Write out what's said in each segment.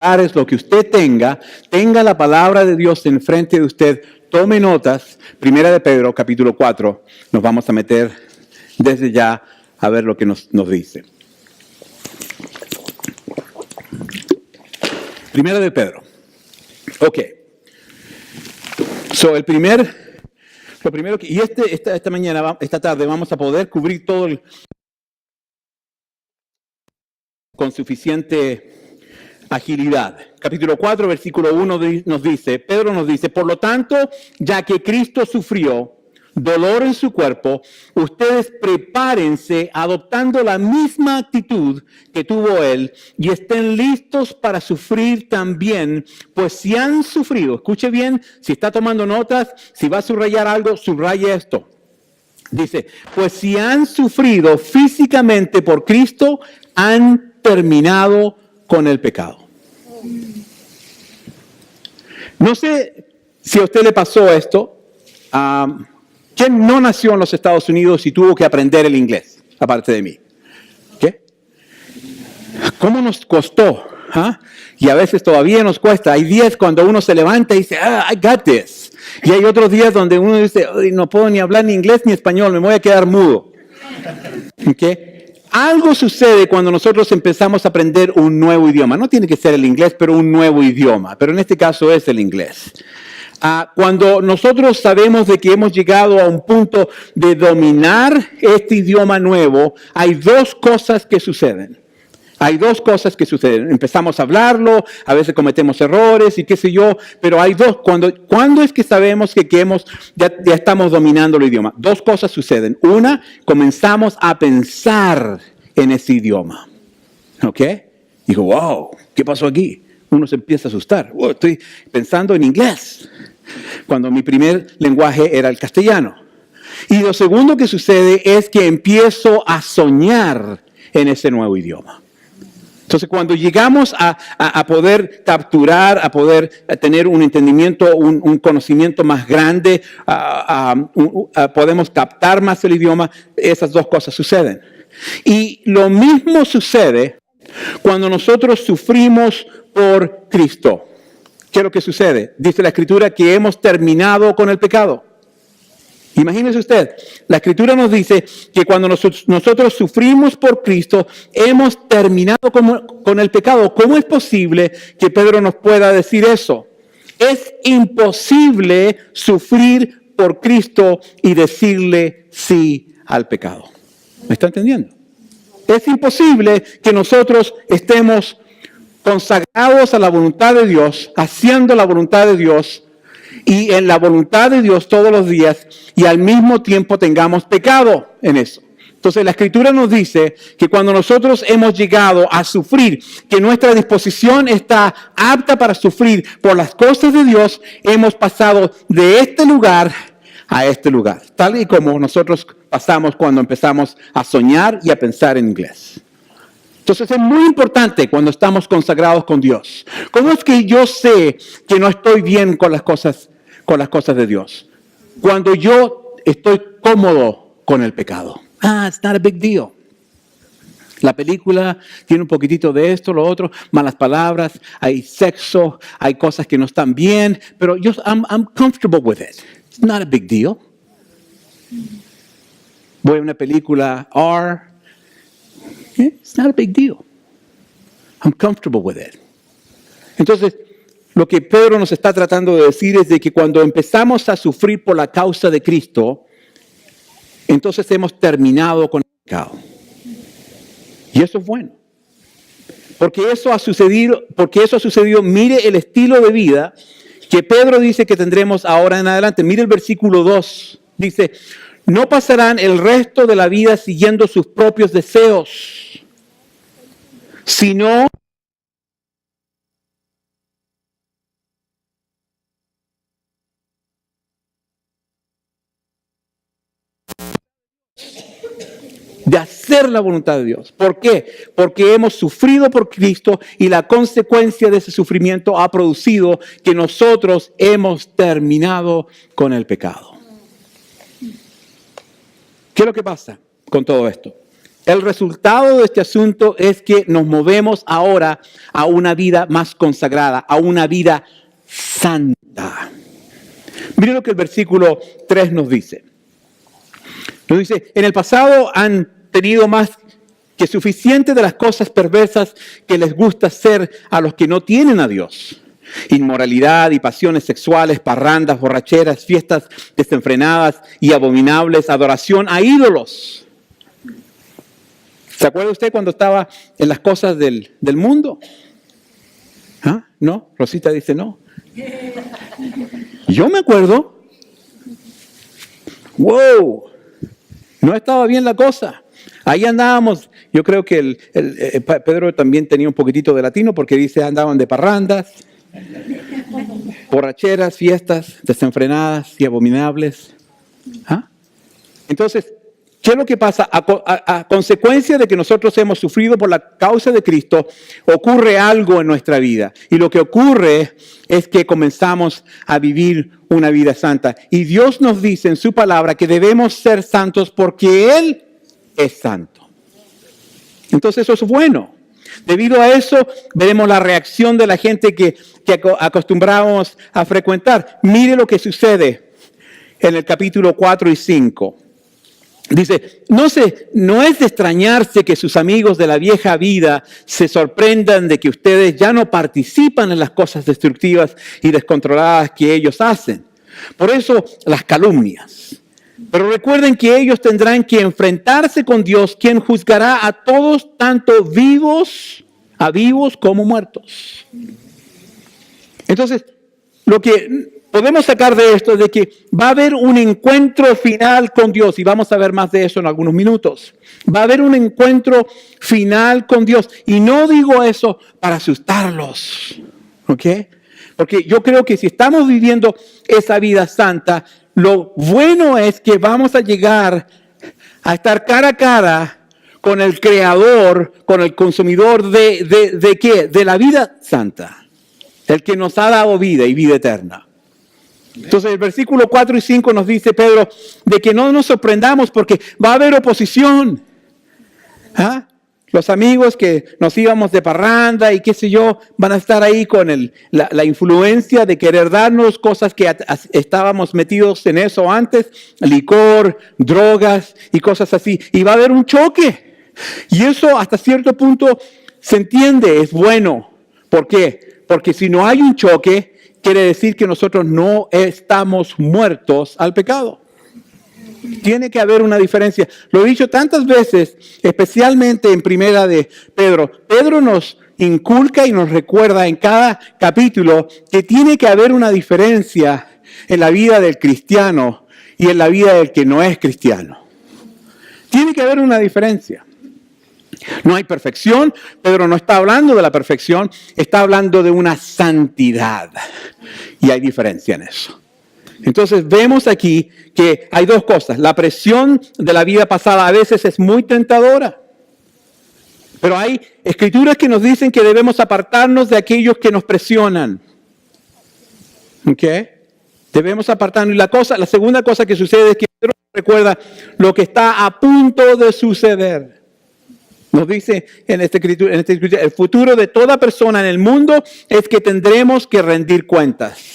lo que usted tenga la palabra de Dios enfrente de usted, tome notas. Primera de Pedro, capítulo 4, nos vamos a meter desde ya a ver lo que nos dice. Primera de Pedro. Ok. So, lo primero que, y esta tarde vamos a poder cubrir todo con suficiente agilidad. Capítulo 4, versículo 1 Pedro nos dice, por lo tanto, ya que Cristo sufrió dolor en su cuerpo, ustedes prepárense adoptando la misma actitud que tuvo Él y estén listos para sufrir también, pues si han sufrido, escuche bien, si está tomando notas, si va a subrayar algo, subraye esto. Dice, pues si han sufrido físicamente por Cristo, han terminado con el pecado. No sé si a usted le pasó esto. ¿Quién no nació en los Estados Unidos y tuvo que aprender el inglés, aparte de mí? ¿Qué? ¿Cómo nos costó? Y a veces todavía nos cuesta. Hay días cuando uno se levanta y dice, I got this. Y hay otros días donde uno dice, no puedo ni hablar ni inglés ni español, me voy a quedar mudo. ¿Okay? Algo sucede cuando nosotros empezamos a aprender un nuevo idioma. No tiene que ser el inglés, pero un nuevo idioma. Pero en este caso es el inglés. Cuando nosotros sabemos de que hemos llegado a un punto de dominar este idioma nuevo, hay dos cosas que suceden. Empezamos a hablarlo, a veces cometemos errores y qué sé yo, pero hay dos. ¿Cuándo es que sabemos que ya estamos dominando el idioma? Dos cosas suceden. Una, comenzamos a pensar en ese idioma. ¿Ok? Digo, wow, ¿qué pasó aquí? Uno se empieza a asustar. Oh, estoy pensando en inglés, cuando mi primer lenguaje era el castellano. Y lo segundo que sucede es que empiezo a soñar en ese nuevo idioma. Entonces, cuando llegamos a poder capturar, a poder tener un entendimiento, un conocimiento más grande, podemos captar más el idioma, esas dos cosas suceden. Y lo mismo sucede cuando nosotros sufrimos por Cristo. ¿Qué es lo que sucede? Dice la Escritura que hemos terminado con el pecado. Imagínese usted, la Escritura nos dice que cuando nosotros sufrimos por Cristo, hemos terminado con el pecado. ¿Cómo es posible que Pedro nos pueda decir eso? Es imposible sufrir por Cristo y decirle sí al pecado. ¿Me está entendiendo? Es imposible que nosotros estemos consagrados a la voluntad de Dios, haciendo la voluntad de Dios, y en la voluntad de Dios todos los días, y al mismo tiempo tengamos pecado en eso. Entonces la Escritura nos dice que cuando nosotros hemos llegado a sufrir, que nuestra disposición está apta para sufrir por las cosas de Dios, hemos pasado de este lugar a este lugar, tal y como nosotros pasamos cuando empezamos a soñar y a pensar en inglés. Entonces es muy importante cuando estamos consagrados con Dios. ¿Cómo es que yo sé que no estoy bien con las cosas de Dios? Cuando yo estoy cómodo con el pecado. It's not a big deal. La película tiene un poquitito de esto, lo otro, malas palabras, hay sexo, hay cosas que no están bien, pero I'm comfortable with it. It's not a big deal. Voy a una película R. It's not a big deal. I'm comfortable with it. Entonces, lo que Pedro nos está tratando de decir es de que cuando empezamos a sufrir por la causa de Cristo, entonces hemos terminado con el pecado. Y eso es bueno. Porque eso ha sucedido, mire el estilo de vida que Pedro dice que tendremos ahora en adelante. Mire el versículo 2. Dice, no pasarán el resto de la vida siguiendo sus propios deseos, sino de hacer la voluntad de Dios. ¿Por qué? Porque hemos sufrido por Cristo y la consecuencia de ese sufrimiento ha producido que nosotros hemos terminado con el pecado. ¿Qué es lo que pasa con todo esto? El resultado de este asunto es que nos movemos ahora a una vida más consagrada, a una vida santa. Miren lo que el versículo 3 nos dice. Nos dice, en el pasado han tenido más que suficiente de las cosas perversas que les gusta hacer a los que no tienen a Dios. Inmoralidad y pasiones sexuales, parrandas, borracheras, fiestas desenfrenadas y abominables, adoración a ídolos. ¿Se acuerda usted cuando estaba en las cosas del mundo? ¿Ah? ¿No? Rosita dice no. Yo me acuerdo. ¡Wow! No estaba bien la cosa. Ahí andábamos. Yo creo que Pedro también tenía un poquitito de latino porque dice andaban de parrandas, borracheras, fiestas desenfrenadas y abominables. ¿Ah? Entonces, ¿qué es lo que pasa? A consecuencia de que nosotros hemos sufrido por la causa de Cristo, ocurre algo en nuestra vida. Y lo que ocurre es que comenzamos a vivir una vida santa. Y Dios nos dice en su palabra que debemos ser santos porque Él es santo. Entonces eso es bueno. Debido a eso, veremos la reacción de la gente que acostumbramos a frecuentar. Mire lo que sucede en el capítulo 4 y 5. Dice, no es de extrañarse que sus amigos de la vieja vida se sorprendan de que ustedes ya no participan en las cosas destructivas y descontroladas que ellos hacen. Por eso las calumnias. Pero recuerden que ellos tendrán que enfrentarse con Dios, quien juzgará a todos, tanto vivos como muertos. Entonces, lo que podemos sacar de esto es de que va a haber un encuentro final con Dios, y vamos a ver más de eso en algunos minutos. Va a haber un encuentro final con Dios, y no digo eso para asustarlos, ¿ok? Porque yo creo que si estamos viviendo esa vida santa, lo bueno es que vamos a llegar a estar cara a cara con el Creador, con el consumidor ¿de qué? De la vida santa, el que nos ha dado vida y vida eterna. Entonces el versículo 4 y 5 nos dice Pedro de que no nos sorprendamos porque va a haber oposición. ¿Ah? Los amigos que nos íbamos de parranda y qué sé yo, van a estar ahí con la influencia de querer darnos cosas que estábamos metidos en eso antes, licor, drogas y cosas así. Y va a haber un choque. Y eso hasta cierto punto se entiende, es bueno. ¿Por qué? Porque si no hay un choque, quiere decir que nosotros no estamos muertos al pecado. Tiene que haber una diferencia. Lo he dicho tantas veces, especialmente en primera de Pedro. Pedro nos inculca y nos recuerda en cada capítulo que tiene que haber una diferencia en la vida del cristiano y en la vida del que no es cristiano. Tiene que haber una diferencia. No hay perfección. Pedro no está hablando de la perfección, está hablando de una santidad. Y hay diferencia en eso. Entonces vemos aquí que hay dos cosas. La presión de la vida pasada a veces es muy tentadora. Pero hay escrituras que nos dicen que debemos apartarnos de aquellos que nos presionan. ¿Ok? Debemos apartarnos. Y la segunda cosa que sucede es que Pedro recuerda lo que está a punto de suceder. Nos dice en esta escritura, el futuro de toda persona en el mundo es que tendremos que rendir cuentas.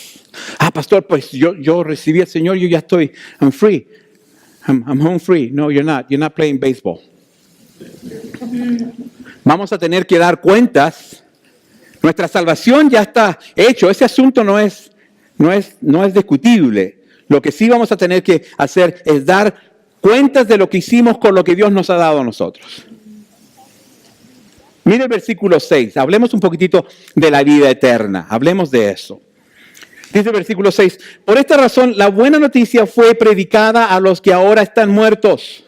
Pastor, pues yo recibí al Señor, yo ya estoy, I'm free. I'm home free. No, you're not. You're not playing baseball. Vamos a tener que dar cuentas. Nuestra salvación ya está hecho. Ese asunto no es discutible. Lo que sí vamos a tener que hacer es dar cuentas de lo que hicimos con lo que Dios nos ha dado a nosotros. Mire el versículo 6. Hablemos un poquitito de la vida eterna. Hablemos de eso. Dice el versículo 6, por esta razón la buena noticia fue predicada a los que ahora están muertos.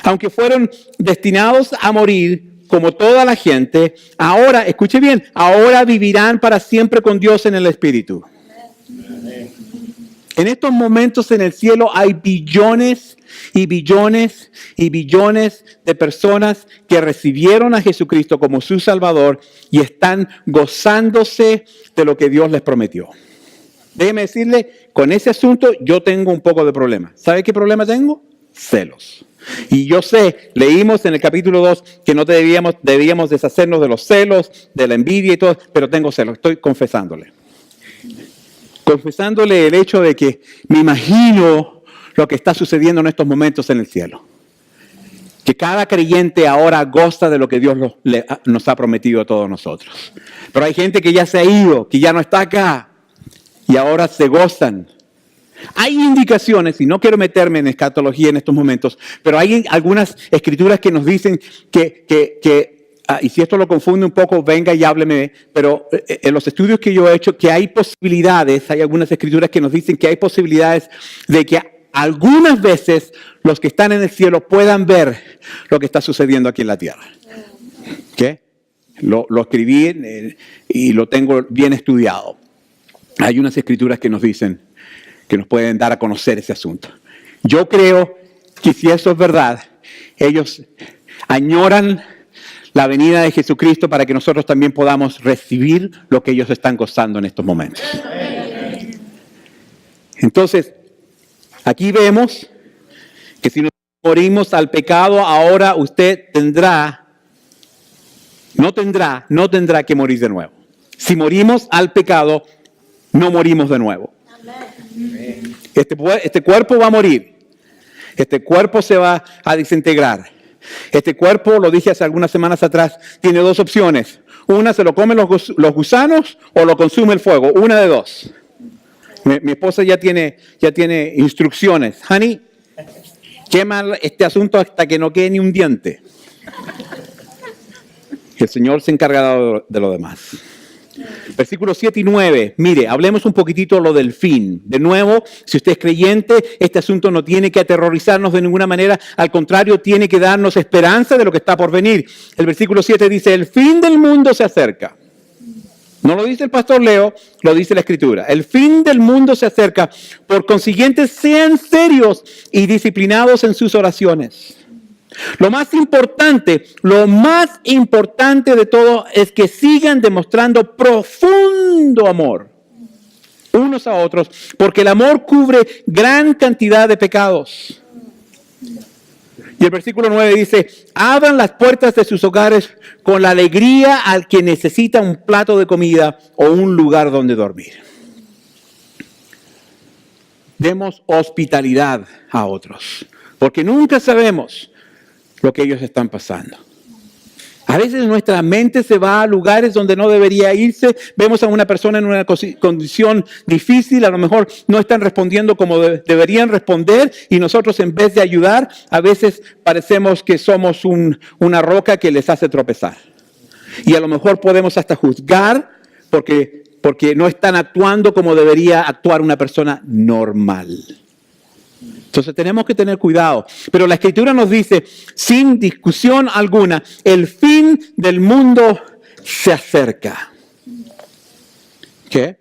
Aunque fueron destinados a morir como toda la gente, ahora, escuche bien, ahora vivirán para siempre con Dios en el Espíritu. Amén. En estos momentos en el cielo hay billones y billones y billones de personas que recibieron a Jesucristo como su Salvador y están gozándose de lo que Dios les prometió. Déjeme decirle, con ese asunto yo tengo un poco de problema. ¿Sabe qué problema tengo? celos. Y yo sé, leímos en el capítulo 2 que no debíamos deshacernos de los celos, de la envidia y todo, pero tengo celos, estoy confesándole el hecho de que me imagino lo que está sucediendo en estos momentos en el cielo. Que cada creyente ahora goza de lo que Dios nos ha prometido a todos nosotros. Pero hay gente que ya se ha ido, que ya no está acá, y ahora se gozan. Hay indicaciones, y no quiero meterme en escatología en estos momentos, pero hay algunas escrituras que nos dicen y si esto lo confunde un poco, venga y hábleme, pero en los estudios que yo he hecho, que hay posibilidades, hay algunas escrituras que nos dicen que hay posibilidades de que algunas veces los que están en el cielo puedan ver lo que está sucediendo aquí en la tierra. ¿Qué? Lo escribí y lo tengo bien estudiado. Hay unas escrituras que nos dicen que nos pueden dar a conocer ese asunto. Yo creo que si eso es verdad, ellos añoran la venida de Jesucristo para que nosotros también podamos recibir lo que ellos están gozando en estos momentos. Entonces, aquí vemos que si nos morimos al pecado, ahora usted no tendrá que morir de nuevo. Si morimos al pecado, no morimos de nuevo. Este cuerpo va a morir. Este cuerpo se va a desintegrar. Este cuerpo, lo dije hace algunas semanas atrás, tiene dos opciones. Una, se lo comen los gusanos o lo consume el fuego. Una de dos. Mi esposa ya tiene instrucciones. Honey, quema este asunto hasta que no quede ni un diente. Y el Señor se encargará de lo demás. Versículos 7 y 9. Mire, hablemos un poquitito lo del fin. De nuevo, si usted es creyente, este asunto no tiene que aterrorizarnos de ninguna manera. Al contrario, tiene que darnos esperanza de lo que está por venir. El versículo 7 dice, el fin del mundo se acerca. No lo dice el pastor Leo, lo dice la Escritura. El fin del mundo se acerca. Por consiguiente, sean serios y disciplinados en sus oraciones. Lo más importante de todo es que sigan demostrando profundo amor unos a otros, porque el amor cubre gran cantidad de pecados. Y el versículo 9 dice, abran las puertas de sus hogares con la alegría al que necesita un plato de comida o un lugar donde dormir. Demos hospitalidad a otros, porque nunca sabemos lo que ellos están pasando. A veces nuestra mente se va a lugares donde no debería irse. Vemos a una persona en una condición difícil, a lo mejor no están respondiendo como deberían responder y nosotros en vez de ayudar, a veces parecemos que somos una roca que les hace tropezar. Y a lo mejor podemos hasta juzgar porque no están actuando como debería actuar una persona normal. Entonces tenemos que tener cuidado. Pero la Escritura nos dice, sin discusión alguna, el fin del mundo se acerca. ¿Qué?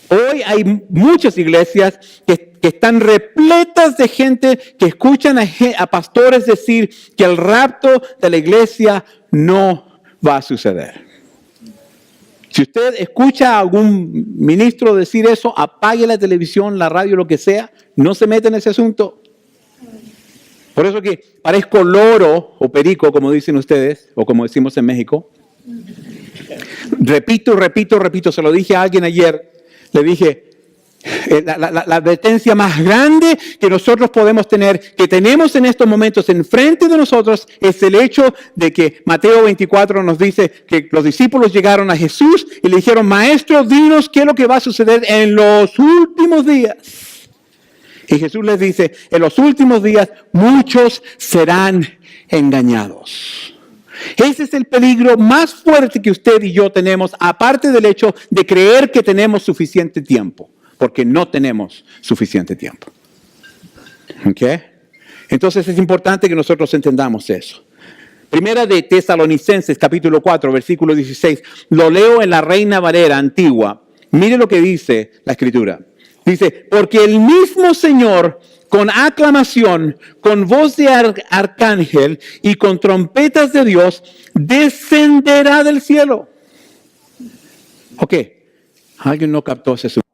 Hoy hay muchas iglesias que están repletas de gente que escuchan a pastores decir que el rapto de la iglesia no va a suceder. Si usted escucha a algún ministro decir eso, apague la televisión, la radio, lo que sea, no se meta en ese asunto. Por eso que parezco loro o perico, como dicen ustedes, o como decimos en México. Repito, se lo dije a alguien ayer, le dije, la advertencia más grande que nosotros podemos tener, que tenemos en estos momentos enfrente de nosotros, es el hecho de que Mateo 24 nos dice que los discípulos llegaron a Jesús y le dijeron, Maestro, dinos qué es lo que va a suceder en los últimos días. Y Jesús les dice, en los últimos días muchos serán engañados. Ese es el peligro más fuerte que usted y yo tenemos, aparte del hecho de creer que tenemos suficiente tiempo. Porque no tenemos suficiente tiempo. ¿Ok? Entonces es importante que nosotros entendamos eso. Primera de Tesalonicenses, capítulo 4, versículo 16. Lo leo en la Reina Valera antigua. Mire lo que dice la Escritura. Dice, porque el mismo Señor, con aclamación, con voz de arcángel y con trompetas de Dios, descenderá del cielo. Ok. Alguien no captó ese asunto.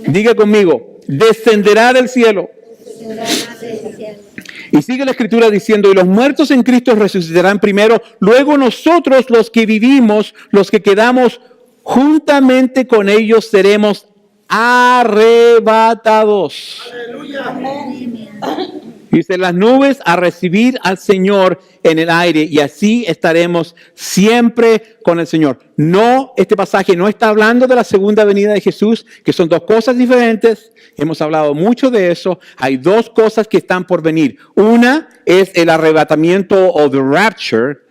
Diga conmigo, descenderá del cielo. Y sigue la escritura diciendo, y los muertos en Cristo resucitarán primero, luego nosotros los que vivimos, los que quedamos juntamente con ellos seremos arrebatados. Aleluya. Dice, las nubes a recibir al Señor en el aire y así estaremos siempre con el Señor. No, este pasaje no está hablando de la segunda venida de Jesús, que son dos cosas diferentes. Hemos hablado mucho de eso. Hay dos cosas que están por venir. Una es el arrebatamiento o the rapture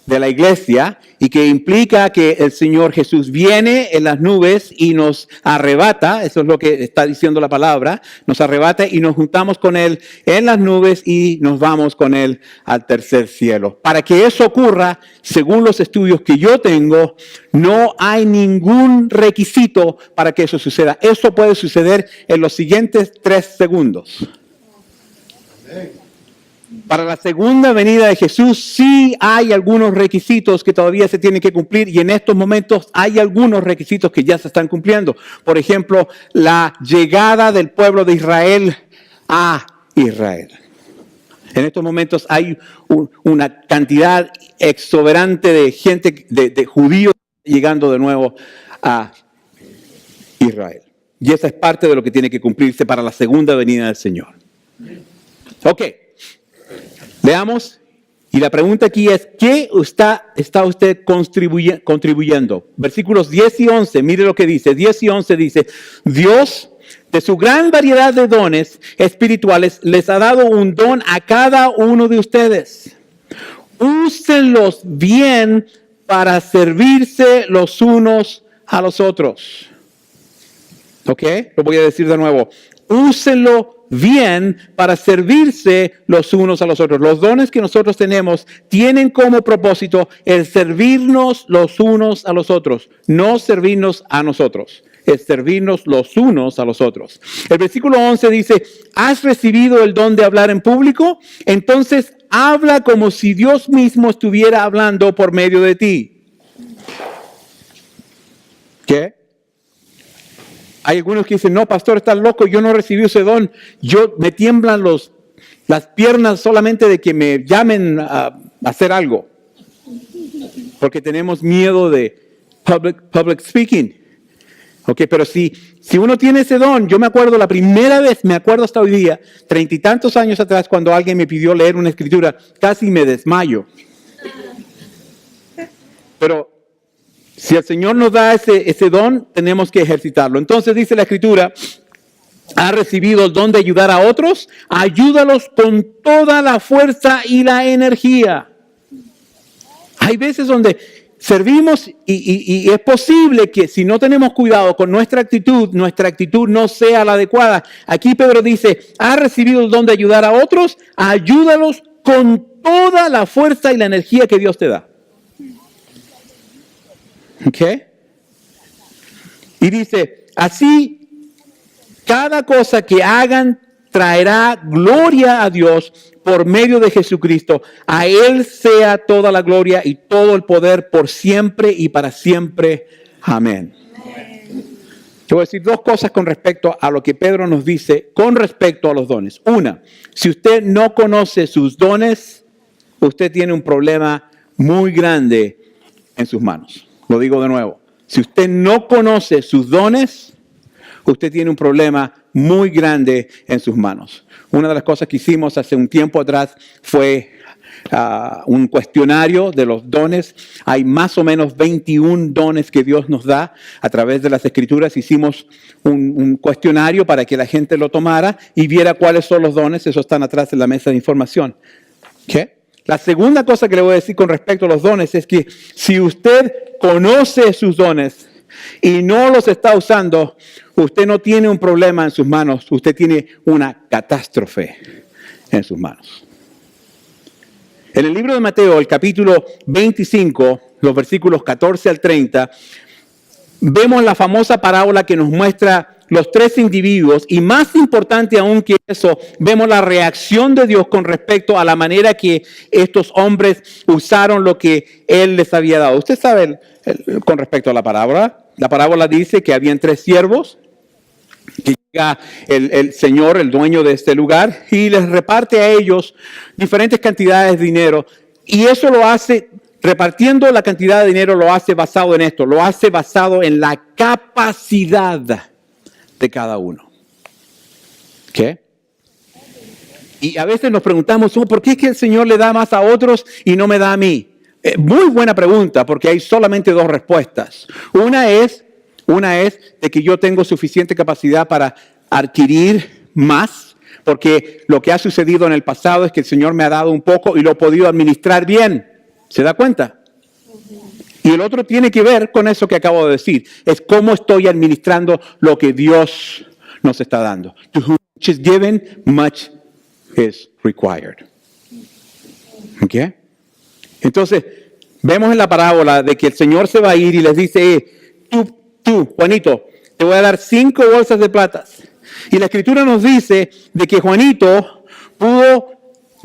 de la iglesia y que implica que el Señor Jesús viene en las nubes y nos arrebata, eso es lo que está diciendo la palabra, nos arrebata y nos juntamos con Él en las nubes y nos vamos con Él al tercer cielo. Para que eso ocurra, según los estudios que yo tengo, no hay ningún requisito para que eso suceda. Eso puede suceder en los siguientes 3 segundos. Para la segunda venida de Jesús sí hay algunos requisitos que todavía se tienen que cumplir y en estos momentos hay algunos requisitos que ya se están cumpliendo. Por ejemplo, la llegada del pueblo de Israel a Israel. En estos momentos hay una cantidad exuberante de gente, de judíos llegando de nuevo a Israel. Y esa es parte de lo que tiene que cumplirse para la segunda venida del Señor. Ok. Veamos, y la pregunta aquí es, ¿qué está usted contribuyendo? Versículos 10 y 11, mire lo que dice. 10 y 11 dice, Dios, de su gran variedad de dones espirituales, les ha dado un don a cada uno de ustedes. Úsenlos bien para servirse los unos a los otros. ¿Ok? Lo voy a decir de nuevo. Úsenlo bien para servirse los unos a los otros. Los dones que nosotros tenemos tienen como propósito el servirnos los unos a los otros, no servirnos a nosotros, es servirnos los unos a los otros. El versículo 11 dice, ¿has recibido el don de hablar en público? Entonces habla como si Dios mismo estuviera hablando por medio de ti. ¿Qué? Hay algunos que dicen, no, pastor, estás loco, yo no recibí ese don. Me tiemblan las piernas solamente de que me llamen a hacer algo. Porque tenemos miedo de public speaking. Okay, pero si uno tiene ese don, yo me acuerdo la primera vez, me acuerdo hasta hoy día, 30 y tantos años atrás, cuando alguien me pidió leer una escritura, casi me desmayo. Pero si el Señor nos da ese don, tenemos que ejercitarlo. Entonces dice la Escritura, ¿ha recibido el don de ayudar a otros? Ayúdalos con toda la fuerza y la energía. Hay veces donde servimos y es posible que si no tenemos cuidado con nuestra actitud no sea la adecuada. Aquí Pedro dice, ¿ha recibido el don de ayudar a otros? Ayúdalos con toda la fuerza y la energía que Dios te da. ¿Ok? Y dice, así cada cosa que hagan traerá gloria a Dios por medio de Jesucristo. A Él sea toda la gloria y todo el poder por siempre y para siempre. Amén. Te voy a decir dos cosas con respecto a lo que Pedro nos dice con respecto a los dones. Una, si usted no conoce sus dones, usted tiene un problema muy grande en sus manos. Lo digo de nuevo. Si usted no conoce sus dones, usted tiene un problema muy grande en sus manos. Una de las cosas que hicimos hace un tiempo atrás fue un cuestionario de los dones. Hay más o menos 21 dones que Dios nos da. A través de las Escrituras hicimos un cuestionario para que la gente lo tomara y viera cuáles son los dones. Esos están atrás en la mesa de información. ¿Qué? La segunda cosa que le voy a decir con respecto a los dones es que si usted conoce sus dones y no los está usando, usted no tiene un problema en sus manos, usted tiene una catástrofe en sus manos. En el libro de Mateo, el capítulo 25, los versículos 14 al 30, vemos la famosa parábola que nos muestra los 3 individuos y más importante aún que eso, vemos la reacción de Dios con respecto a la manera que estos hombres usaron lo que Él les había dado. Usted sabe con respecto a la parábola dice que habían 3 siervos que llega el señor, el dueño de este lugar, y les reparte a ellos diferentes cantidades de dinero. Y eso lo hace, repartiendo la cantidad de dinero, lo hace basado en esto, lo hace basado en la capacidad de cada uno. ¿Qué? Y a veces nos preguntamos, ¿por qué es que el Señor le da más a otros y no me da a mí? Muy buena pregunta, porque hay solamente dos respuestas. Una es de que yo tengo suficiente capacidad para adquirir más, porque lo que ha sucedido en el pasado es que el Señor me ha dado un poco y lo he podido administrar bien. ¿Se da cuenta? Y el otro tiene que ver con eso que acabo de decir. Es cómo estoy administrando lo que Dios nos está dando. To whom much is given, much is required. ¿Ok? Entonces, vemos en la parábola de que el Señor se va a ir y les dice, tú, Juanito, te voy a dar 5 bolsas de plata. Y la Escritura nos dice de que Juanito pudo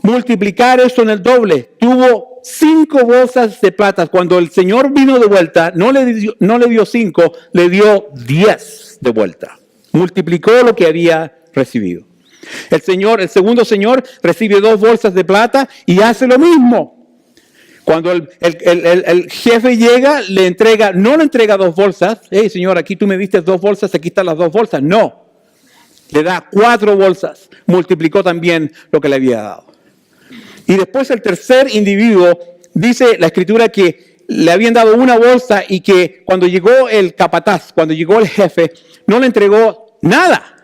multiplicar eso en el doble. Tuvo 5 bolsas de plata. Cuando el Señor vino de vuelta, no le dio 5, le dio 10 de vuelta. Multiplicó lo que había recibido. El segundo señor recibe 2 bolsas de plata y hace lo mismo. Cuando el jefe llega, no le entrega 2 bolsas. Hey, señor, aquí tú me diste 2 bolsas, aquí están las 2 bolsas. No, le da 4 bolsas. Multiplicó también lo que le había dado. Y después el tercer individuo, dice la Escritura que le habían dado 1 bolsa y que cuando llegó el capataz, cuando llegó el jefe, no le entregó nada.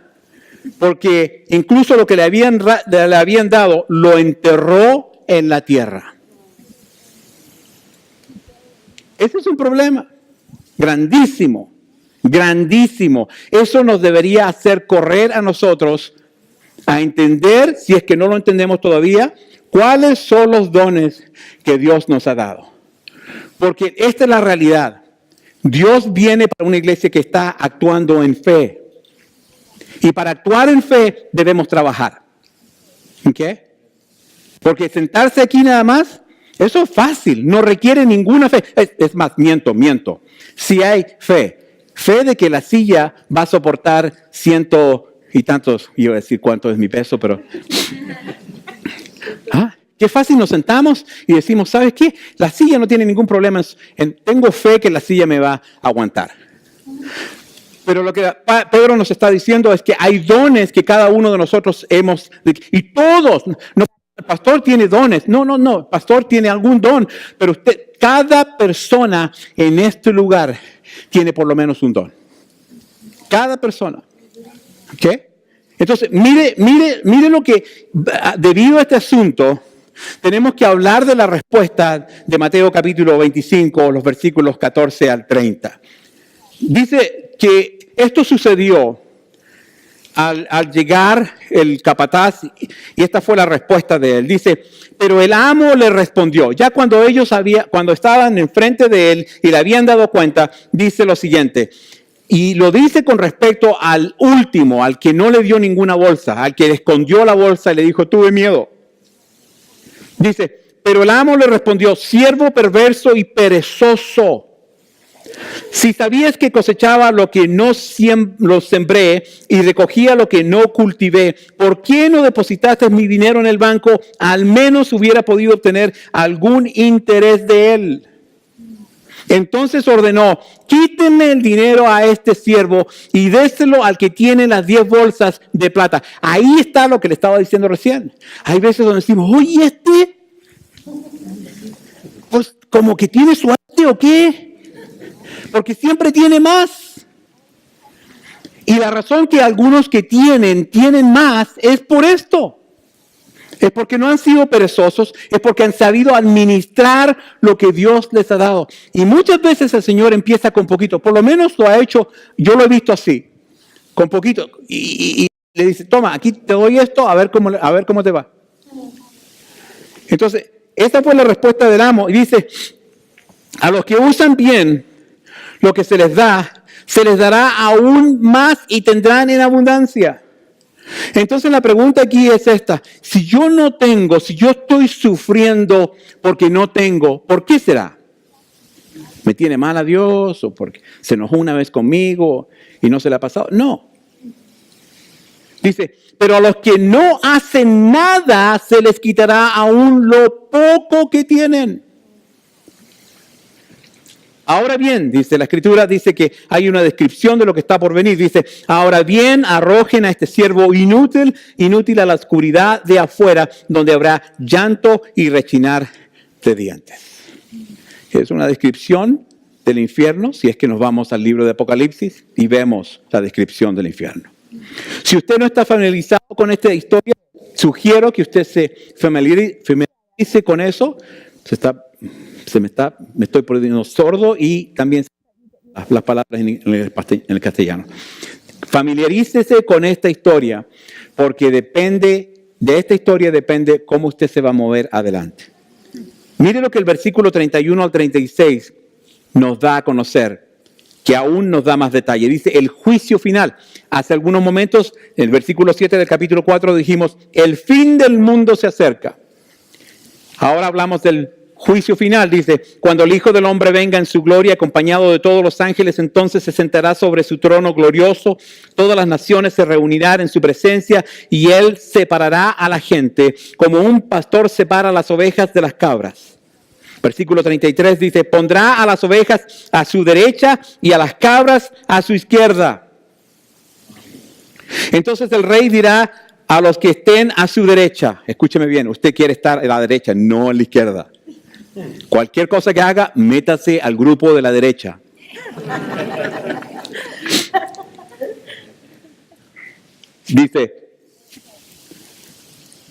Porque incluso lo que le habían dado, lo enterró en la tierra. Ese es un problema grandísimo, grandísimo. Eso nos debería hacer correr a nosotros a entender, si es que no lo entendemos todavía, cuáles son los dones que Dios nos ha dado. Porque esta es la realidad. Dios viene para una iglesia que está actuando en fe. Y para actuar en fe debemos trabajar. ¿Ok? Porque sentarse aquí nada más, eso es fácil, no requiere ninguna fe. Es más, miento. Si hay fe de que la silla va a soportar 100 y tantos, iba a decir cuánto es mi peso, pero... Qué fácil nos sentamos y decimos, ¿sabes qué? La silla no tiene ningún problema, tengo fe que la silla me va a aguantar. Pero lo que Pedro nos está diciendo es que hay dones que cada uno de nosotros hemos, y todos, no, el pastor tiene dones, no, el pastor tiene algún don, pero cada persona en este lugar tiene por lo menos un don. Cada persona. ¿Ok? Entonces, mire lo que, debido a este asunto, tenemos que hablar de la respuesta de Mateo capítulo 25, los versículos 14 al 30. Dice que esto sucedió al llegar el capataz, y esta fue la respuesta de él. Dice, pero el amo le respondió, ya cuando estaban enfrente de él y le habían dado cuenta, dice lo siguiente, y lo dice con respecto al último, al que no le dio ninguna bolsa, al que le escondió la bolsa y le dijo, tuve miedo. Dice, pero el amo le respondió, siervo perverso y perezoso. Si sabías que cosechaba lo que no lo sembré y recogía lo que no cultivé, ¿por qué no depositaste mi dinero en el banco? Al menos hubiera podido obtener algún interés de él. Entonces ordenó, quítenle el dinero a este siervo y déselo al que tiene las 10 bolsas de plata. Ahí está lo que le estaba diciendo recién. Hay veces donde decimos, oye, pues como que tiene suerte o qué. Porque siempre tiene más. Y la razón que algunos que tienen más es por esto. Es porque no han sido perezosos, es porque han sabido administrar lo que Dios les ha dado. Y muchas veces el Señor empieza con poquito, por lo menos lo ha hecho, yo lo he visto así, con poquito. Y le dice, toma, aquí te doy esto, a ver cómo te va. Entonces, esta fue la respuesta del amo. Y dice, a los que usan bien lo que se les dará aún más y tendrán en abundancia. Entonces la pregunta aquí es esta, si yo estoy sufriendo porque no tengo, ¿por qué será? ¿Me tiene mal a Dios o porque se enojó una vez conmigo y no se le ha pasado? No, Dice, pero a los que no hacen nada se les quitará aún lo poco que tienen. Ahora bien, dice la Escritura, dice que hay una descripción de lo que está por venir. Dice, ahora bien, arrojen a este siervo inútil a la oscuridad de afuera, donde habrá llanto y rechinar de dientes. Es una descripción del infierno, si es que nos vamos al libro de Apocalipsis y vemos la descripción del infierno. Si usted no está familiarizado con esta historia, sugiero que usted se familiarice con eso. Me estoy poniendo sordo y también las palabras en el castellano. Familiarícese con esta historia, porque de esta historia depende cómo usted se va a mover adelante. Mire lo que el versículo 31 al 36 nos da a conocer, que aún nos da más detalle. Dice, el juicio final. Hace algunos momentos, en el versículo 7 del capítulo 4 dijimos, el fin del mundo se acerca. Ahora hablamos del juicio final. Dice, cuando el Hijo del Hombre venga en su gloria, acompañado de todos los ángeles, entonces se sentará sobre su trono glorioso. Todas las naciones se reunirán en su presencia y Él separará a la gente como un pastor separa las ovejas de las cabras. Versículo 33 dice, pondrá a las ovejas a su derecha y a las cabras a su izquierda. Entonces el rey dirá a los que estén a su derecha, escúcheme bien, usted quiere estar a la derecha, no a la izquierda. Cualquier cosa que haga, métase al grupo de la derecha. Dice,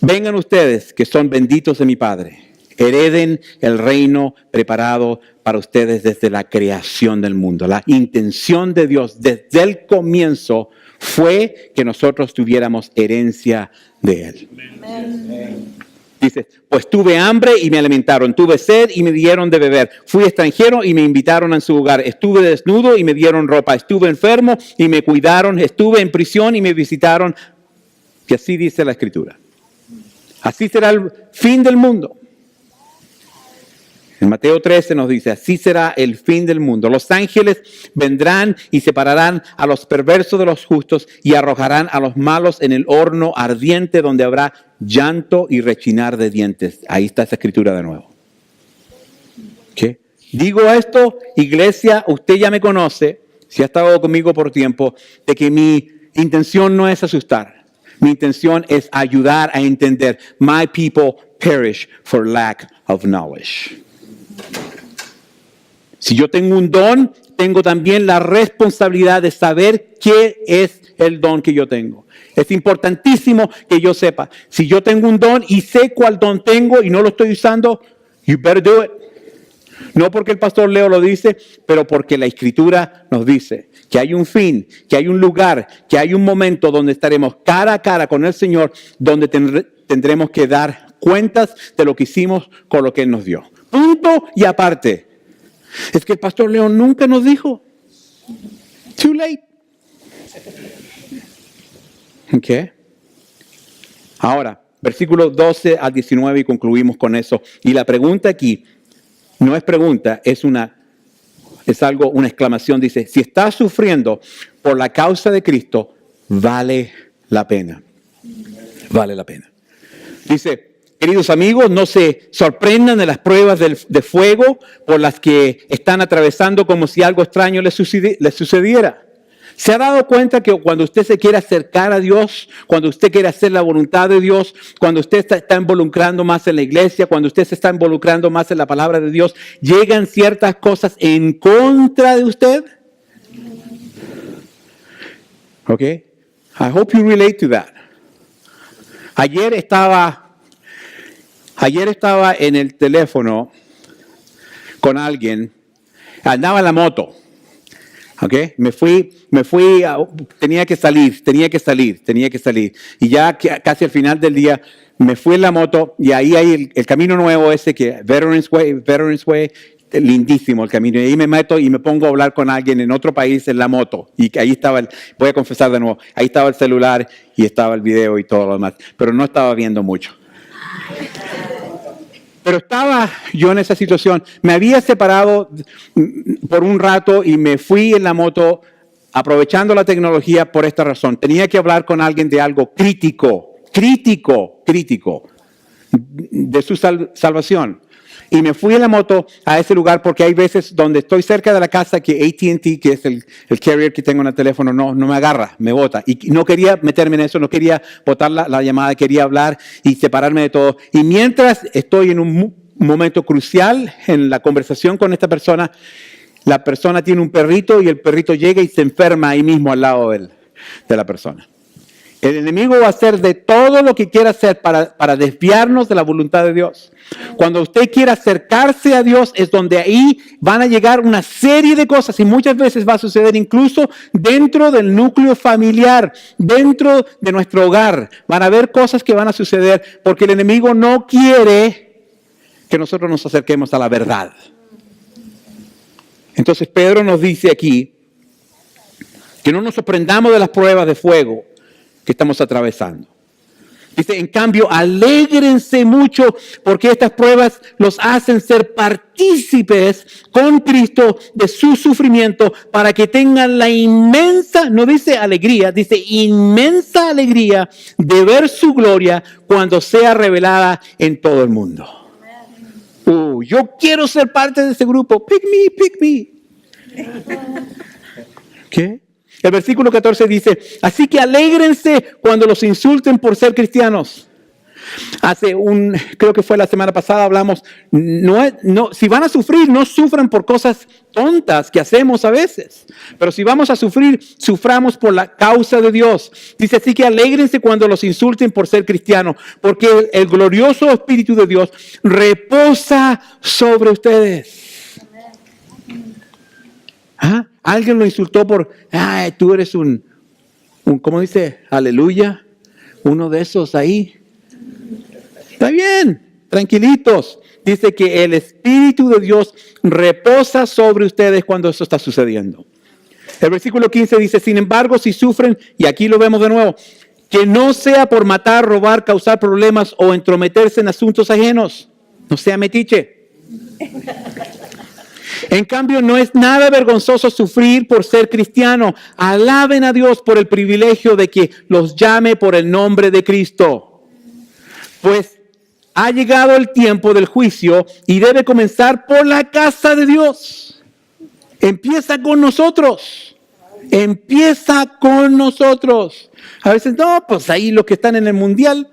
vengan ustedes que son benditos de mi Padre. Hereden el reino preparado para ustedes desde la creación del mundo. La intención de Dios desde el comienzo fue que nosotros tuviéramos herencia de Él. Amén. Dice, pues tuve hambre y me alimentaron, tuve sed y me dieron de beber, fui extranjero y me invitaron a su hogar, estuve desnudo y me dieron ropa, estuve enfermo y me cuidaron, estuve en prisión y me visitaron. Y así dice la Escritura. Así será el fin del mundo. En Mateo 13 nos dice, así será el fin del mundo. Los ángeles vendrán y separarán a los perversos de los justos y arrojarán a los malos en el horno ardiente donde habrá llanto y rechinar de dientes. Ahí está esa escritura de nuevo. ¿Qué? Digo esto, iglesia, usted ya me conoce, si ha estado conmigo por tiempo, de que mi intención no es asustar. Mi intención es ayudar a entender. My people perish for lack of knowledge. Si yo tengo un don, tengo también la responsabilidad de saber qué es el don que yo tengo. Es importantísimo que yo sepa. Si yo tengo un don y sé cuál don tengo y no lo estoy usando, you better do it. No porque el pastor Leo lo dice, pero porque la Escritura nos dice que hay un fin, que hay un lugar, que hay un momento donde estaremos cara a cara con el Señor, donde tendremos que dar cuentas de lo que hicimos con lo que Él nos dio. Punto y aparte. Es que el pastor León nunca nos dijo. Too late. ¿Ok? Ahora, versículos 12 al 19 y concluimos con eso. Y la pregunta aquí no es pregunta, es una exclamación. Dice, si estás sufriendo por la causa de Cristo, vale la pena. Vale la pena. Dice, queridos amigos, no se sorprendan de las pruebas de fuego por las que están atravesando como si algo extraño les sucediera. ¿Se ha dado cuenta que cuando usted se quiere acercar a Dios, cuando usted quiere hacer la voluntad de Dios, cuando usted está involucrando más en la iglesia, cuando usted se está involucrando más en la palabra de Dios, llegan ciertas cosas en contra de usted? ¿Ok? I hope you relate to that. Ayer estaba en el teléfono con alguien, andaba en la moto, ¿ok? Me fui, tenía que salir. Y ya casi al final del día me fui en la moto y ahí hay el camino nuevo ese que, Veterans Way, lindísimo el camino. Y ahí me meto y me pongo a hablar con alguien en otro país en la moto. Y ahí estaba, voy a confesar de nuevo, ahí estaba el celular y estaba el video y todo lo demás. Pero no estaba viendo mucho. Pero estaba yo en esa situación. Me había separado por un rato y me fui en la moto aprovechando la tecnología por esta razón. Tenía que hablar con alguien de algo crítico de su salvación. Y me fui en la moto a ese lugar porque hay veces donde estoy cerca de la casa que AT&T, que es el carrier que tengo en el teléfono, no me agarra, me bota. Y no quería meterme en eso, no quería botar la llamada, quería hablar y separarme de todo. Y mientras estoy en un momento crucial en la conversación con esta persona, la persona tiene un perrito y el perrito llega y se enferma ahí mismo al lado de la persona. El enemigo va a hacer de todo lo que quiera hacer para desviarnos de la voluntad de Dios. Cuando usted quiera acercarse a Dios es donde ahí van a llegar una serie de cosas y muchas veces va a suceder incluso dentro del núcleo familiar, dentro de nuestro hogar. Van a haber cosas que van a suceder porque el enemigo no quiere que nosotros nos acerquemos a la verdad. Entonces Pedro nos dice aquí que no nos sorprendamos de las pruebas de fuego que estamos atravesando. Dice, en cambio, alégrense mucho porque estas pruebas los hacen ser partícipes con Cristo de su sufrimiento para que tengan la inmensa, no dice alegría, dice inmensa alegría de ver su gloria cuando sea revelada en todo el mundo. Yo quiero ser parte de ese grupo. Pick me. ¿Qué? El versículo 14 dice, así que alégrense cuando los insulten por ser cristianos. Creo que fue la semana pasada, hablamos, si van a sufrir, no sufran por cosas tontas que hacemos a veces. Pero si vamos a sufrir, suframos por la causa de Dios. Dice, así que alégrense cuando los insulten por ser cristianos, porque el glorioso Espíritu de Dios reposa sobre ustedes. ¿Ah? Alguien lo insultó por, tú eres un ¿cómo dice? Aleluya. Uno de esos ahí. Está bien, tranquilitos. Dice que el Espíritu de Dios reposa sobre ustedes cuando eso está sucediendo. El versículo 15 dice, sin embargo, si sufren, y aquí lo vemos de nuevo, que no sea por matar, robar, causar problemas o entrometerse en asuntos ajenos. No sea metiche. En cambio, no es nada vergonzoso sufrir por ser cristiano. Alaben a Dios por el privilegio de que los llame por el nombre de Cristo. Pues ha llegado el tiempo del juicio y debe comenzar por la casa de Dios. Empieza con nosotros. A veces, no, pues ahí los que están en el mundial,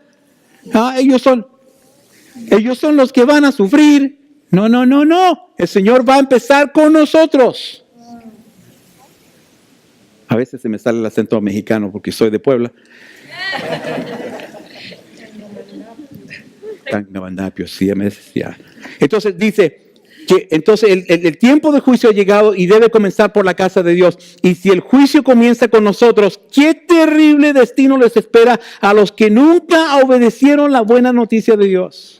ellos son los que van a sufrir. No. El Señor va a empezar con nosotros. A veces se me sale el acento mexicano porque soy de Puebla. Entonces dice que el tiempo de juicio ha llegado y debe comenzar por la casa de Dios. Y si el juicio comienza con nosotros, qué terrible destino les espera a los que nunca obedecieron la buena noticia de Dios.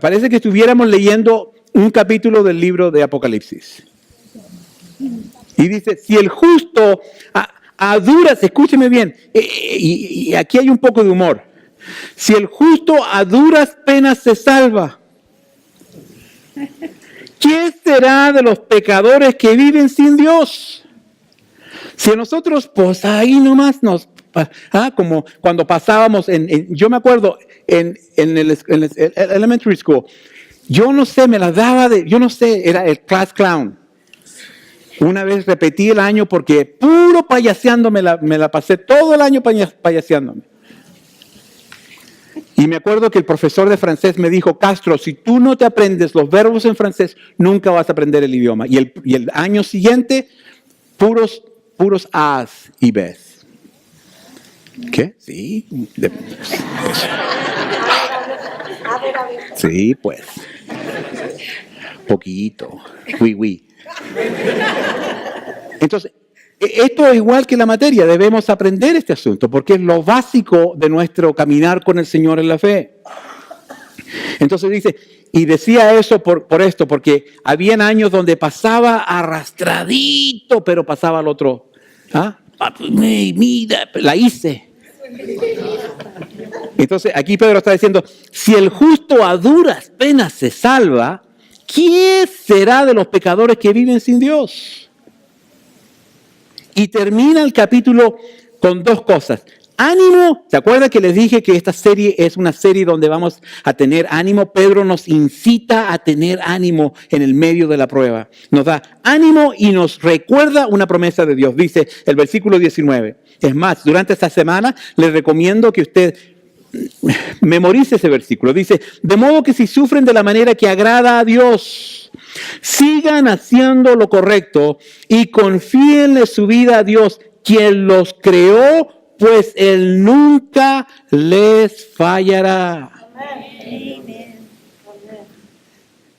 Parece que estuviéramos leyendo un capítulo del libro de Apocalipsis. Y dice, si el justo a duras, escúcheme bien, y aquí hay un poco de humor. Si el justo a duras penas se salva, ¿qué será de los pecadores que viven sin Dios? Si nosotros, pues ahí nomás como cuando pasábamos yo me acuerdo en el elementary school, yo no sé, me las daba era el class clown. Una vez repetí el año porque puro payaseando me la pasé todo el año payaseándome. Y me acuerdo que el profesor de francés me dijo, Castro, si tú no te aprendes los verbos en francés, nunca vas a aprender el idioma. Y el año siguiente, puros A's y B's. ¿Qué? Sí. Sí, pues. Poquito. Oui. Entonces, esto es igual que la materia. Debemos aprender este asunto porque es lo básico de nuestro caminar con el Señor en la fe. Entonces dice, y decía eso por esto, porque habían años donde pasaba arrastradito, pero pasaba al otro. Mira, la hice. Entonces aquí Pedro está diciendo, si el justo a duras penas se salva, ¿qué será de los pecadores que viven sin Dios? Y termina el capítulo con dos cosas. Ánimo, ¿se acuerdan que les dije que esta serie es una serie donde vamos a tener ánimo? Pedro nos incita a tener ánimo en el medio de la prueba. Nos da ánimo y nos recuerda una promesa de Dios. Dice el versículo 19. Es más, durante esta semana les recomiendo que usted memorice ese versículo. Dice, de modo que si sufren de la manera que agrada a Dios, sigan haciendo lo correcto y confíenle su vida a Dios, quien los creó, pues Él nunca les fallará. Amén.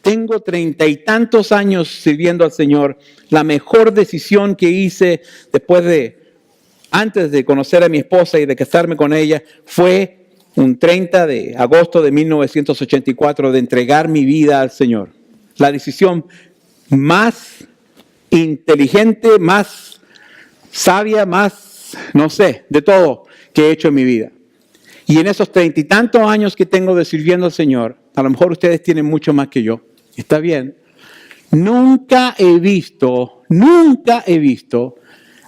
Tengo 30 y tantos años sirviendo al Señor. La mejor decisión que hice antes de conocer a mi esposa y de casarme con ella, fue un 30 de agosto de 1984 de entregar mi vida al Señor. La decisión más inteligente, más sabia, más, no sé, de todo que he hecho en mi vida. Y en esos 30 y tantos años que tengo de sirviendo al Señor, a lo mejor ustedes tienen mucho más que yo, está bien. Nunca he visto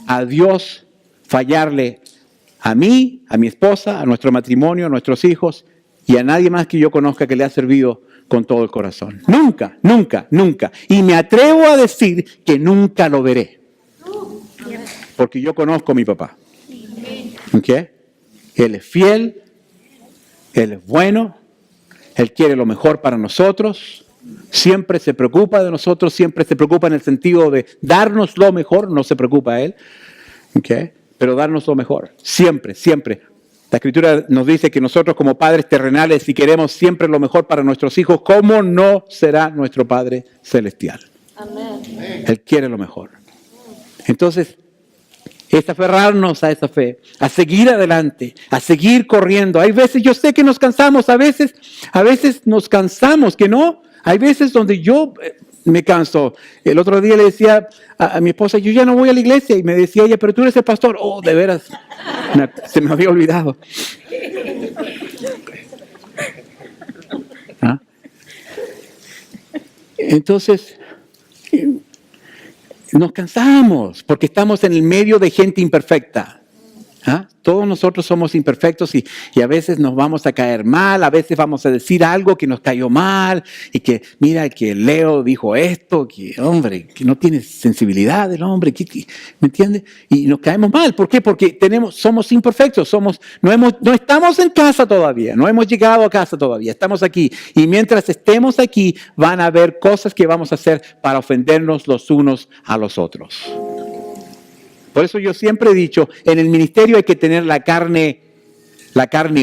a Dios fallarle a mí, a mi esposa, a nuestro matrimonio, a nuestros hijos y a nadie más que yo conozca que le ha servido con todo el corazón. Nunca, nunca, nunca. Y me atrevo a decir que nunca lo veré. Porque yo conozco a mi papá. ¿Ok? Él es fiel, Él es bueno, Él quiere lo mejor para nosotros, siempre se preocupa de nosotros, siempre se preocupa en el sentido de darnos lo mejor, no se preocupa a Él, ¿okay? Pero darnos lo mejor, siempre, siempre. La Escritura nos dice que nosotros como padres terrenales, si queremos siempre lo mejor para nuestros hijos, ¿cómo no será nuestro Padre Celestial? Amén. Él quiere lo mejor. Entonces, es aferrarnos a esa fe, a seguir adelante, a seguir corriendo. Hay veces, yo sé que nos cansamos, a veces nos cansamos, que no. Hay veces donde yo me canso. El otro día le decía a mi esposa, yo ya no voy a la iglesia. Y me decía ella, pero tú eres el pastor. Oh, de veras, se me había olvidado. ¿Ah? Entonces, nos cansamos porque estamos en el medio de gente imperfecta. ¿Ah? Todos nosotros somos imperfectos y a veces nos vamos a caer mal, a veces vamos a decir algo que nos cayó mal y que mira que Leo dijo esto, que hombre, que no tiene sensibilidad el hombre, ¿me entiende? Y nos caemos mal. ¿Por qué? Porque somos imperfectos, no estamos en casa todavía, no hemos llegado a casa todavía, estamos aquí. Y mientras estemos aquí van a haber cosas que vamos a hacer para ofendernos los unos a los otros. Por eso yo siempre he dicho, en el ministerio hay que tener la carne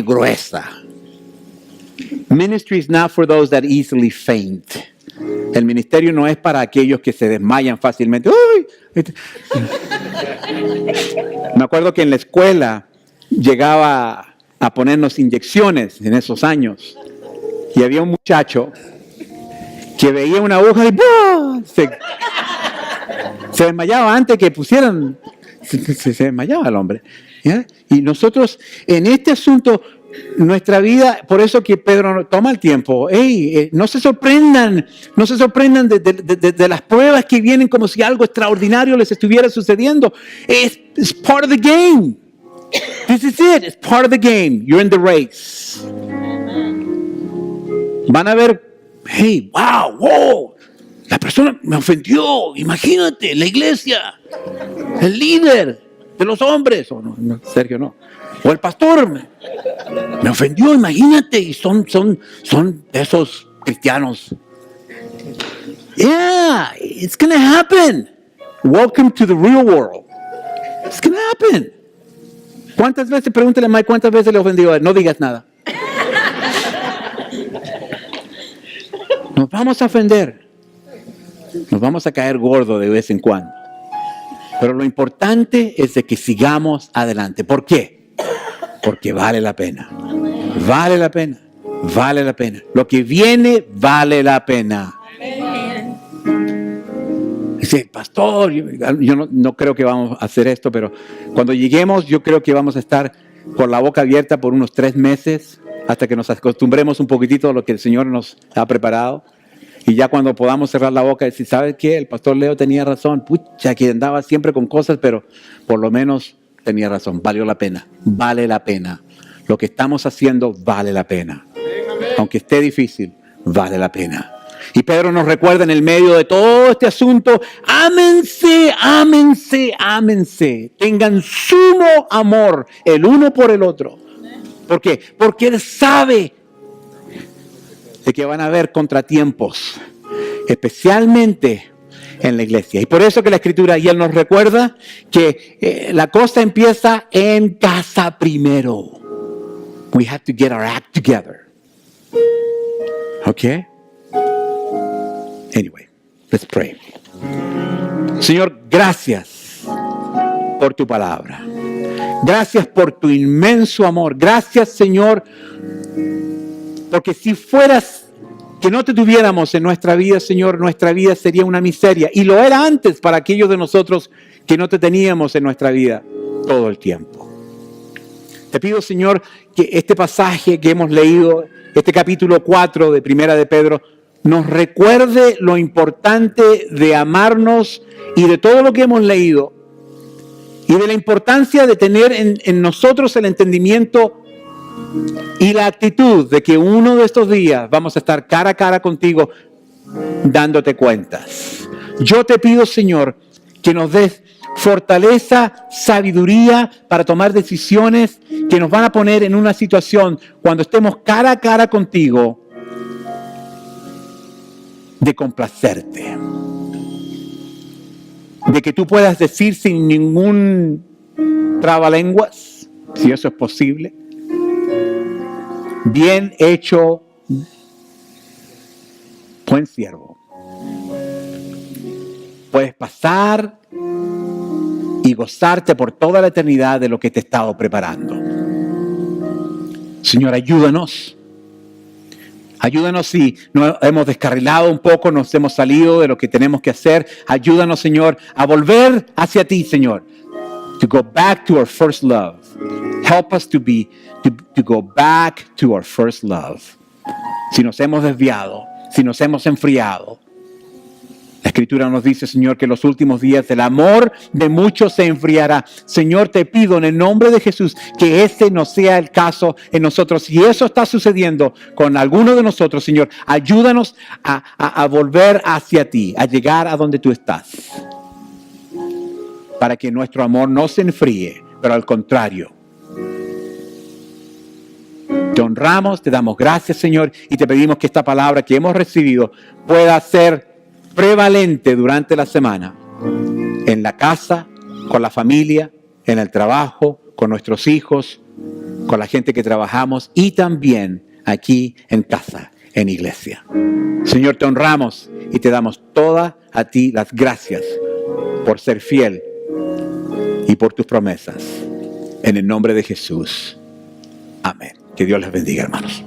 gruesa. Ministry is not for those that easily faint. El ministerio no es para aquellos que se desmayan fácilmente. ¡Uy! Me acuerdo que en la escuela llegaba a ponernos inyecciones en esos años. Y había un muchacho que veía una aguja y ¡pum! Se desmayaba antes que pusieran... Se desmayaba el hombre. ¿Ya? Y nosotros en este asunto, nuestra vida, por eso que Pedro toma el tiempo. No se sorprendan de las pruebas que vienen como si algo extraordinario les estuviera sucediendo. It's part of the game. This is it. It's part of the game. You're in the race. Van a ver, wow. La persona me ofendió, imagínate, la iglesia, el líder de los hombres, o no, Sergio no, o el pastor me ofendió, imagínate, y son esos cristianos. Yeah, it's gonna happen. Welcome to the real world. It's gonna happen. ¿Cuántas veces, pregúntale a Mike, cuántas veces le ofendió a él? No digas nada. Nos vamos a ofender. Nos vamos a caer gordo de vez en cuando. Pero lo importante es de que sigamos adelante. ¿Por qué? Porque vale la pena. Vale la pena. Vale la pena. Lo que viene vale la pena. Dice, pastor, yo no creo que vamos a hacer esto, pero cuando lleguemos yo creo que vamos a estar con la boca abierta por unos 3 meses hasta que nos acostumbremos un poquitito a lo que el Señor nos ha preparado. Y ya cuando podamos cerrar la boca y decir, ¿sabes qué? El pastor Leo tenía razón. Pucha, que andaba siempre con cosas, pero por lo menos tenía razón. Valió la pena. Vale la pena. Lo que estamos haciendo vale la pena. Aunque esté difícil, vale la pena. Y Pedro nos recuerda en el medio de todo este asunto, ámense, ámense, ámense. Tengan sumo amor el uno por el otro. ¿Por qué? Porque Él sabe de que van a haber contratiempos, especialmente en la iglesia. Y por eso que la Escritura, y Él nos recuerda que la cosa empieza en casa primero. We have to get our act together. Okay? Anyway, let's pray. Señor, gracias por tu palabra. Gracias por tu inmenso amor. Gracias, Señor, porque si fueras que no te tuviéramos en nuestra vida, Señor, nuestra vida sería una miseria. Y lo era antes para aquellos de nosotros que no te teníamos en nuestra vida todo el tiempo. Te pido, Señor, que este pasaje que hemos leído, este capítulo 4 de Primera de Pedro, nos recuerde lo importante de amarnos y de todo lo que hemos leído y de la importancia de tener en nosotros el entendimiento y la actitud de que uno de estos días vamos a estar cara a cara contigo dándote cuentas. Yo te pido, Señor, que nos des fortaleza, sabiduría para tomar decisiones que nos van a poner en una situación cuando estemos cara a cara contigo de complacerte. De que tú puedas decir sin ningún trabalenguas, si eso es posible, bien hecho, buen siervo. Puedes pasar y gozarte por toda la eternidad de lo que te he estado preparando. Señor, ayúdanos. Ayúdanos si nos hemos descarrilado un poco, nos hemos salido de lo que tenemos que hacer. Ayúdanos, Señor, a volver hacia ti, Señor. To go back to our first love. Help us to go back to our first love. Si nos hemos desviado, si nos hemos enfriado. La Escritura nos dice, Señor, que en los últimos días el amor de muchos se enfriará. Señor, te pido en el nombre de Jesús que ese no sea el caso en nosotros. Si eso está sucediendo con alguno de nosotros, Señor, ayúdanos a volver hacia ti, a llegar a donde tú estás. Para que nuestro amor no se enfríe, pero al contrario. Te honramos, te damos gracias, Señor, y te pedimos que esta palabra que hemos recibido pueda ser prevalente durante la semana, en la casa, con la familia, en el trabajo, con nuestros hijos, con la gente que trabajamos y también aquí en casa, en iglesia. Señor, te honramos y te damos todas a ti las gracias por ser fiel y por tus promesas. En el nombre de Jesús. Amén. Que Dios les bendiga, hermanos.